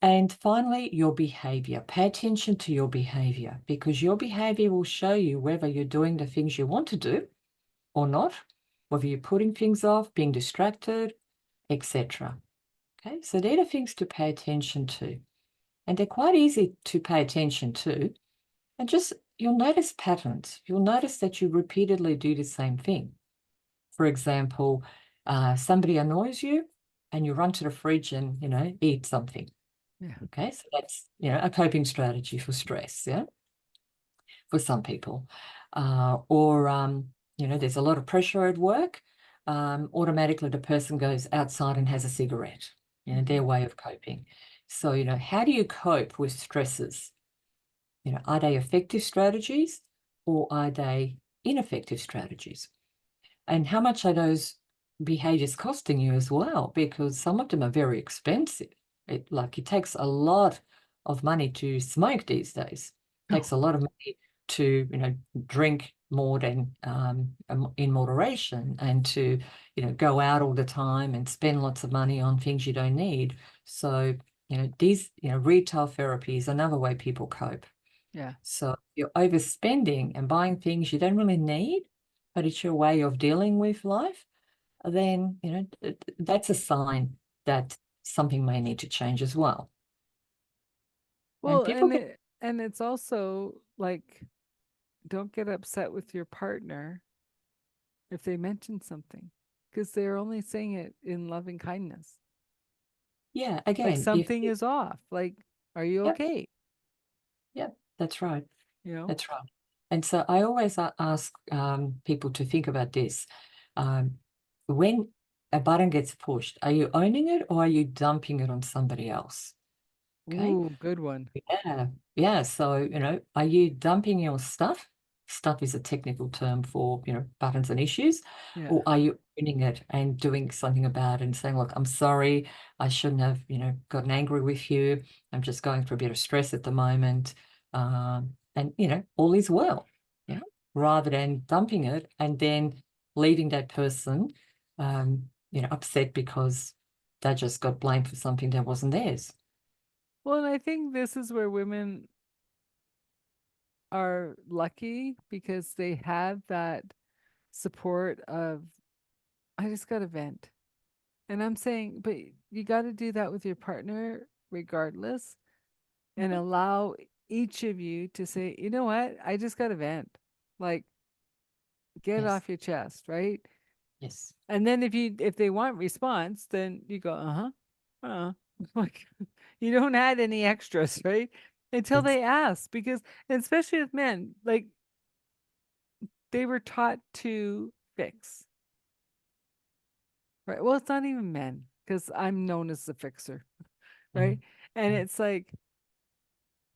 And finally, your behavior. Pay attention to your behavior because your behavior will show you whether you're doing the things you want to do or not, whether you're putting things off, being distracted, etc. Okay, so they're the things to pay attention to. And they're quite easy to pay attention to. And just you'll notice patterns. You'll notice that you repeatedly do the same thing. For example, somebody annoys you and you run to the fridge and, eat something. Yeah. Okay, so that's, a coping strategy for stress, yeah, for some people. There's a lot of pressure at work. Automatically the person goes outside and has a cigarette, their Mm-hmm. way of coping. So, how do you cope with stresses? Are they effective strategies or are they ineffective strategies? And how much are those behaviors costing you as well? Because some of them are very expensive. It takes a lot of money to smoke these days. It takes Oh, a lot of money to, drink more than in moderation and to, go out all the time and spend lots of money on things you don't need. So, these, retail therapy is another way people cope. yeah. So you're overspending and buying things you don't really need, but it's your way of dealing with life, then, that's a sign that something may need to change as well. And Well, people get, and it's also like, don't get upset with your partner if they mention something, because they're only saying it in loving kindness. yeah, Like again, something is off. Like, are you yep, okay? yep, that's right. you know? That's right. And so I always ask people to think about this. Um, when a button gets pushed, are you owning it or are you dumping it on somebody else? Okay. Ooh, good one. Yeah. Yeah. So, are you dumping your stuff? Stuff is a technical term for, buttons and issues. Yeah. Or are you owning it and doing something about it and saying, look, I'm sorry, I shouldn't have, gotten angry with you. I'm just going through a bit of stress at the moment. And, all is well. Yeah. Rather than dumping it and then leaving that person, upset because they just got blamed for something that wasn't theirs. Well, and I think this is where women are lucky because they have that support of, I just got to vent. And I'm saying, but you got to do that with your partner regardless and Mhm. allow each of you to say, you know what? I just got to vent. Like, get it Yes. off your chest, right? Yes. And then if they want response, then you go, uh-huh. Like you don't add any extras, right? Until Yes. they ask, because and especially with men, like they were taught to fix. Right. Well, it's not even men, because I'm known as the fixer, right? Mm. And it's like,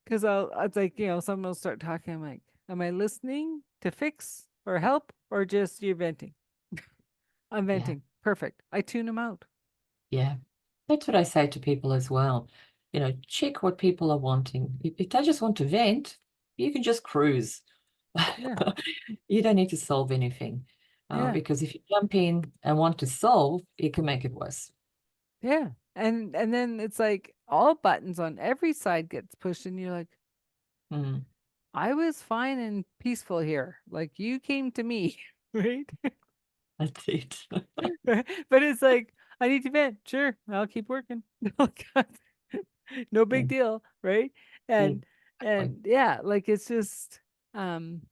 because it's like, someone will start talking. I'm like, am I listening to fix or help or just you're venting? I'm Yeah. venting. Perfect. I tune them out. Yeah. That's what I say to people as well. Check what people are wanting. If they just want to vent, you can just cruise. Yeah. You don't need to solve anything. Yeah. Because if you jump in and want to solve, it can make it worse. Yeah. And then it's like all buttons on every side gets pushed and you're like, Mm, I was fine and peaceful here. Like you came to me, right? that's it. But it's like, I need to vent. Sure, I'll keep working. No Yeah. big deal, right? Yeah. And Exactly. yeah, like it's just um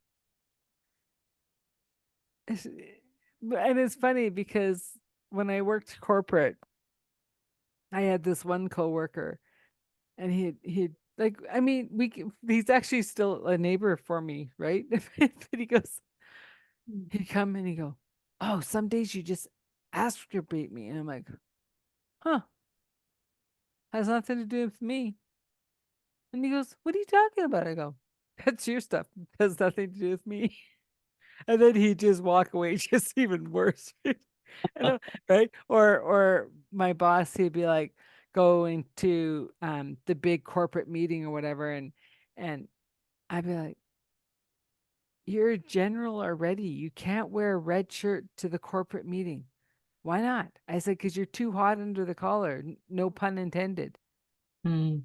it's, and it's funny because when I worked corporate, I had this one coworker and he like I mean he's actually still a neighbor for me, right? But he goes he'd come and he go, oh, some days you just astrobate me, and I'm like, huh, has nothing to do with me. And he goes, what are you talking about? I go, that's your stuff, has nothing to do with me. And then he just walk away, just even worse. And right, or my boss, he'd be like going to the big corporate meeting or whatever, and I'd be like, you're a general already. You can't wear a red shirt to the corporate meeting. Why not? I said, because you're too hot under the collar. No pun intended. Mm,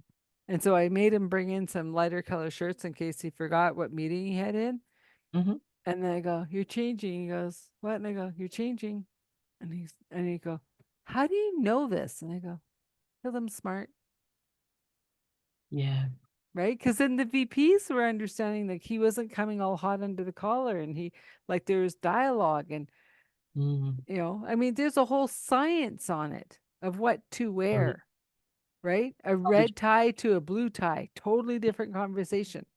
And so I made him bring in some lighter color shirts in case he forgot what meeting he had in. hmm. And then I go, you're changing. He goes, what? And I go, you're changing. And he go, how do you know this? And I go, because I'm smart. Yeah. Right? Because then the VPs were understanding like he wasn't coming all hot under the collar and he like there was dialogue and Mm. I mean there's a whole science on it of what to Knowledge. wear, right? A Knowledge. red tie to a blue tie, totally different conversation.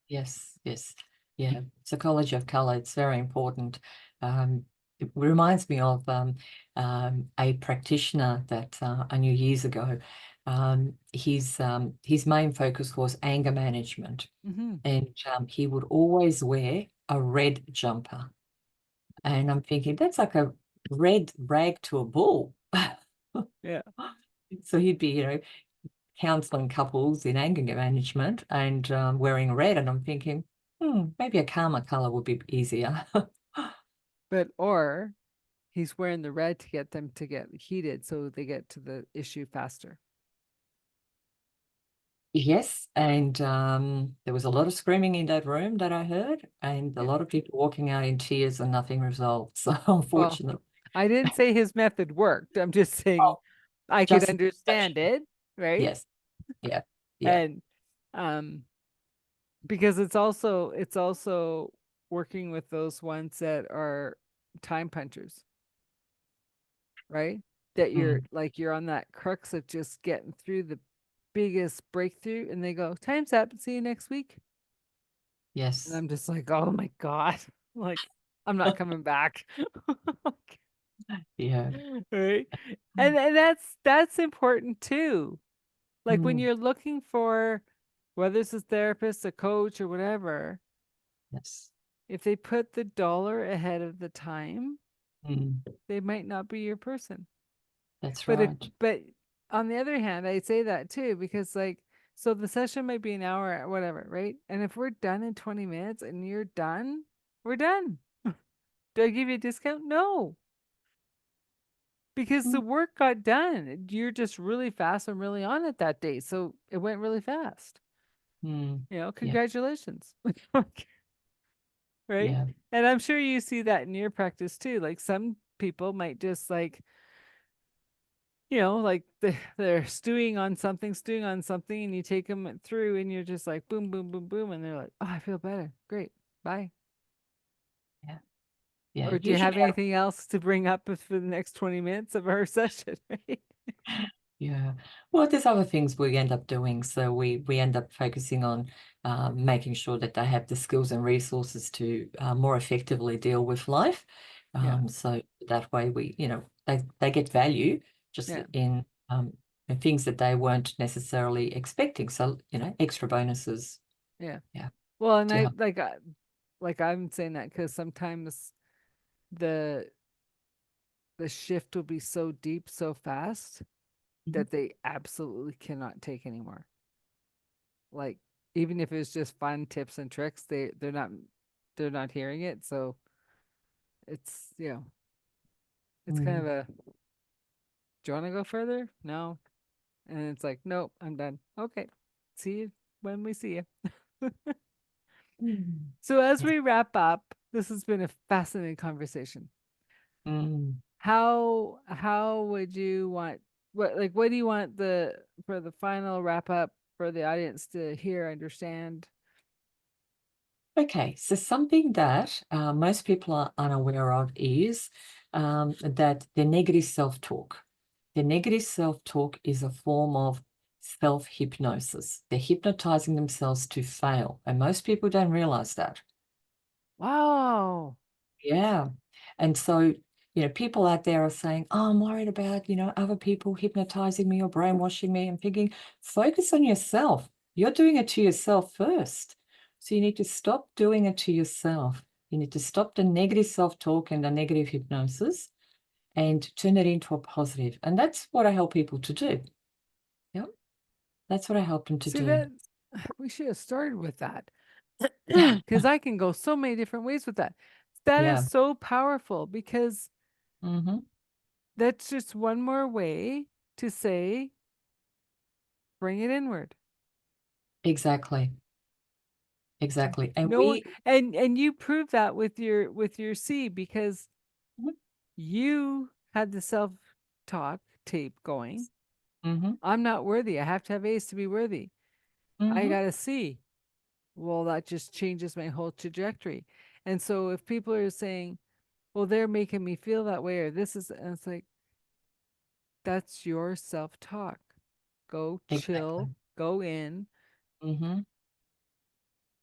Yes, yes. Yeah. Psychology of color, it's very important. It reminds me of a practitioner that I knew years ago. His main focus was anger management, Hmm. and he would always wear a red jumper. And I'm thinking, that's like a red rag to a bull. Yeah. So he'd be, counseling couples in anger management and wearing red. And I'm thinking, maybe a calmer color would be easier. But or he's wearing the red to get them to get heated so they get to the issue faster. Yes, and there was a lot of screaming in that room that I heard, and a Yeah. lot of people walking out in tears and nothing resolved. So Well, unfortunately, I didn't say his method worked. I'm just saying oh, I could just understand it, right? yes, yeah, yeah, And um because it's also working with those ones that are time punchers, right? That you're mm, like you're on that crux of just getting through the biggest breakthrough and they go, time's up, see you next week. And Yes. I'm just like, oh my God, like I'm not coming back. Yeah. Right. And that's important too. Like when Mm. you're looking for whether it's a therapist, a coach, or whatever, Yes. if they put the dollar ahead of the time, Mm. they might not be your person. That's But if right. but on the other hand, I say that too because like so the session might be an hour or whatever, right? And if we're done in 20 minutes and you're done, we're done. Do I give you a discount? No, because the Mm. work got done. You're just really fast and really on it that day. So it went really fast. Mm. Yeah. Congratulations. Right? Yeah. And I'm sure you see that in your practice too. Like some people might just like, like they're stewing on something, and you take them through and you're just like, boom, boom, boom, boom. And they're like, oh, I feel better. Great. Bye. Yeah. Yeah. Or do You you should have anything else to bring up for the next 20 minutes of our session? Right? Yeah. Well, there's other things we end up doing. So we end up focusing on making sure that they have the skills and resources to more effectively deal with life. Yeah. So that way they get value just Yeah. in things that they weren't necessarily expecting. So, extra bonuses. Yeah. Yeah. Well, and To I help. like I'm saying that because sometimes the the shift will be so deep so fast Mhm. that they absolutely cannot take anymore. Like even if it's just fun tips and tricks, they're not hearing it. So it's it's kind Mm. of a, do you want to go further? No. And it's like, nope, I'm done. Okay. See you when we see you. Mm. So as Yes. we wrap up, this has been a fascinating conversation. Mm. How would you want what do you want the for the final wrap up for the audience to hear, understand? Okay, so something that most people are unaware of is that the negative self-talk. The negative self-talk is a form of self-hypnosis. They're hypnotizing themselves to fail, and most people don't realize that. Wow. Yeah. And so, people out there are saying, oh, I'm worried about, other people hypnotizing me or brainwashing me. I'm thinking, focus on yourself. You're doing it to yourself first. So you need to stop doing it to yourself. You need to stop the negative self-talk and the negative hypnosis and turn it into a positive. And that's what I help people to do. Yeah. That's what I help them to See do. that we should have started with that. Because I can go so many different ways with that. That is Yeah. so powerful because Hmm. that's just one more way to say, bring it inward. Exactly. Exactly. And No, we, and you prove that with your C because you had the self-talk tape going. mm-hmm, I'm not worthy. I have to have A's to be worthy. I mm-hmm, got a C. Well, that just changes my whole trajectory. And so if people are saying, well, they're making me feel that way, or this is, and it's like, that's your self talk. Go exactly. chill, go in, Mm-hmm.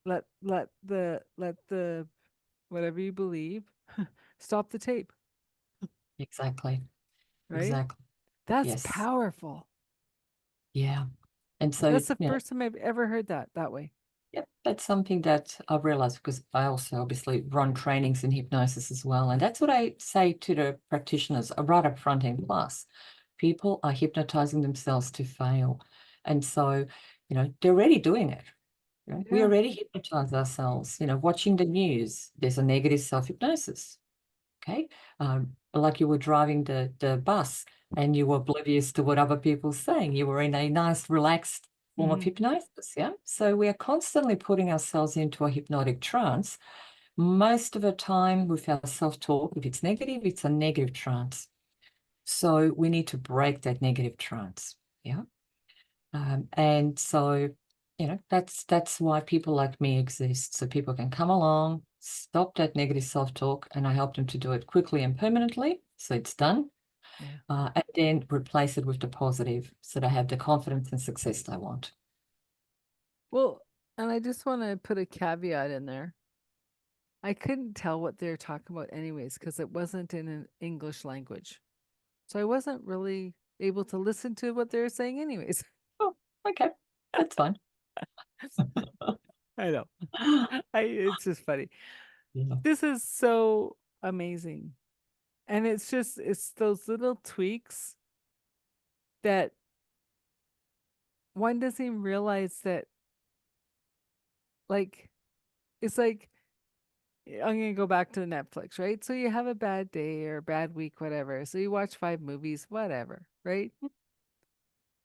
let the whatever you believe stop the tape, Exactly. right? Exactly. That's Yes. powerful. Yeah. And so, That's the first time I've ever heard that way. yeah, that's something that I've realized because I also obviously run trainings in hypnosis as well. And that's what I say to the practitioners right up front in class. People are hypnotizing themselves to fail. And so, they're already doing it. We Yeah. already hypnotize ourselves. Watching the news, there's a negative self-hypnosis. Okay. Like you were driving the bus and you were oblivious to what other people were saying. You were in a nice, relaxed form of Hmm. hypnosis. Yeah. So we are constantly putting ourselves into a hypnotic trance. Most of the time with our self-talk, if it's negative, it's a negative trance. So we need to break that negative trance. Yeah. And so, that's why people like me exist. So people can come along, stop that negative self-talk, and I help them to do it quickly and permanently. So it's done. Yeah. And then replace it with the positive so they have the confidence and success they want. Well, And I just want to put a caveat in there. I couldn't tell what they're talking about anyways because it wasn't in an English language. So I wasn't really able to listen to what they were saying anyways. Oh, okay. That's fine. I know. It's just funny. Yeah. This is so amazing. And it's those little tweaks that one doesn't even realize that, like, it's like, I'm going to go back to Netflix, right? So you have a bad day or a bad week, whatever. So you watch 5 movies, whatever, right?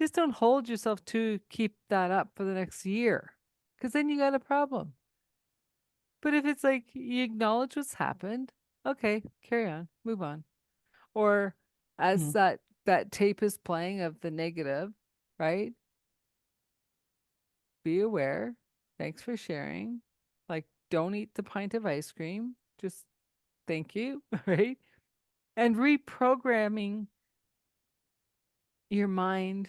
Just don't hold yourself to keep that up for the next year because then you got a problem. But if it's like you acknowledge what's happened, okay, carry on, move on. Or as Mm. that tape is playing of the negative, right? Be aware. Thanks for sharing. Like, don't eat the pint of ice cream. Just thank you, right? And reprogramming your mind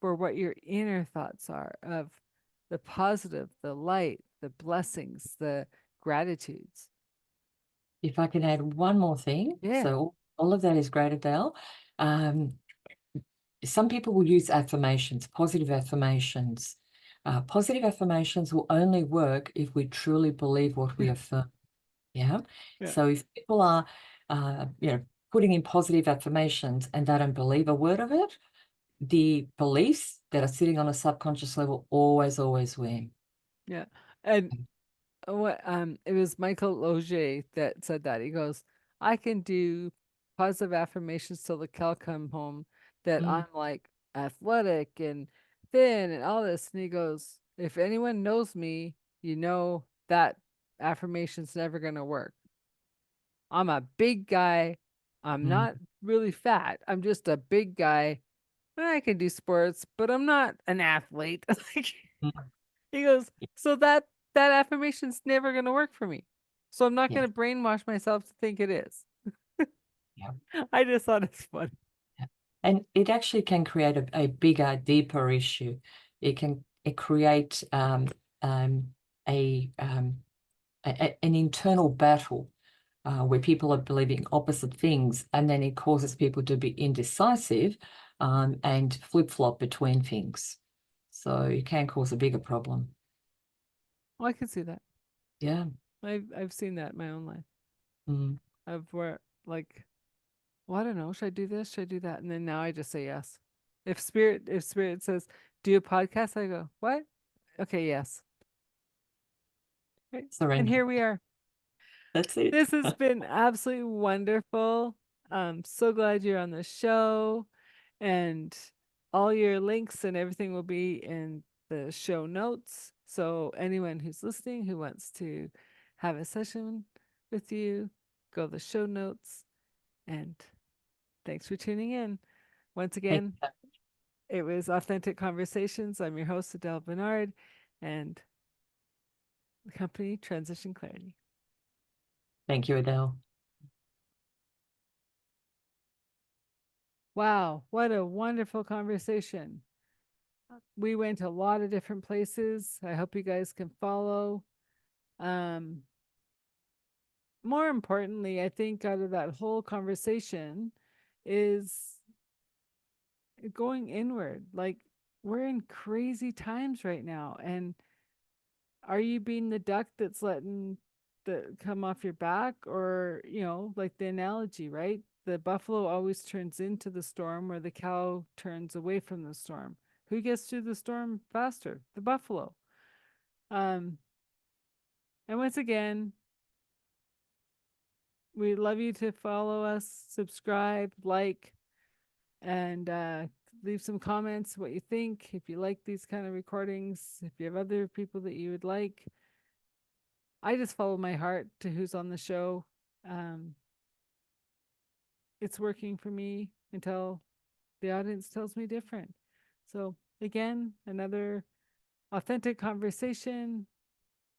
for what your inner thoughts are of the positive, the light, the blessings, the gratitudes. If I can add one more thing. Yeah. So all of that is great, Adele. Um, some people will use affirmations, positive affirmations. Positive affirmations will only work if we truly believe what we affirm. Yeah. Yeah. So if people are, putting in positive affirmations and they don't believe a word of it, the beliefs that are sitting on a subconscious level always win. Yeah. And what it was Michael Loge that said that. He goes, I can do positive affirmations till the cow come home that Mm, I'm like athletic and thin and all this. And he goes, if anyone knows me, you know that affirmation's never gonna work. I'm a big guy. I'm mm, not really fat. I'm just a big guy. I can do sports, but I'm not an athlete. Like, mm. he goes, so that affirmation's never gonna work for me. So I'm not Yeah, gonna brainwash myself to think it is. yeah, I just thought it's fun. yeah. And it actually can create a bigger, deeper issue. It create a, um, an internal battle where people are believing opposite things, and then it causes people to be indecisive and flip-flop between things. So it can cause a bigger problem. Well, I can see that. Yeah. I've seen that in my own life. Mm. Of where like, well, I don't know, should I do this? Should I do that? And then now I just say yes. If spirit says do a podcast, I go, what? Okay, yes. Right. And Surrender. here we are. That's it. This has been absolutely wonderful. I'm so glad you're on the show, and all your links and everything will be in the show notes. So anyone who's listening who wants to have a session with you, go to the show notes. And thanks for tuning in. Once Thank again, it was Authentic Conversations. I'm your host, Adele Bernard, and the company Transition Clarity. thank you, Adele. Wow, what a wonderful conversation. We went a lot of different places. I hope you guys can follow. Um, More importantly, I think out of that whole conversation is going inward. Like, we're in crazy times right now. And are you being the duck that's letting the come off your back? Or, like the analogy, right? The buffalo always turns into the storm, or the cow turns away from the storm. Who gets through the storm faster? The buffalo. Um, and once again, we love you to follow us, subscribe, like, and leave some comments what you think. If you like these kind of recordings, if you have other people that you would like, I just follow my heart to who's on the show. Um, it's working for me until the audience tells me different. So, again, another authentic conversation.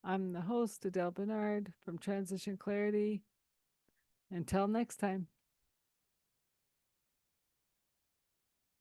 I'm the host, Adele Bernard from Transition Clarity. Until next time.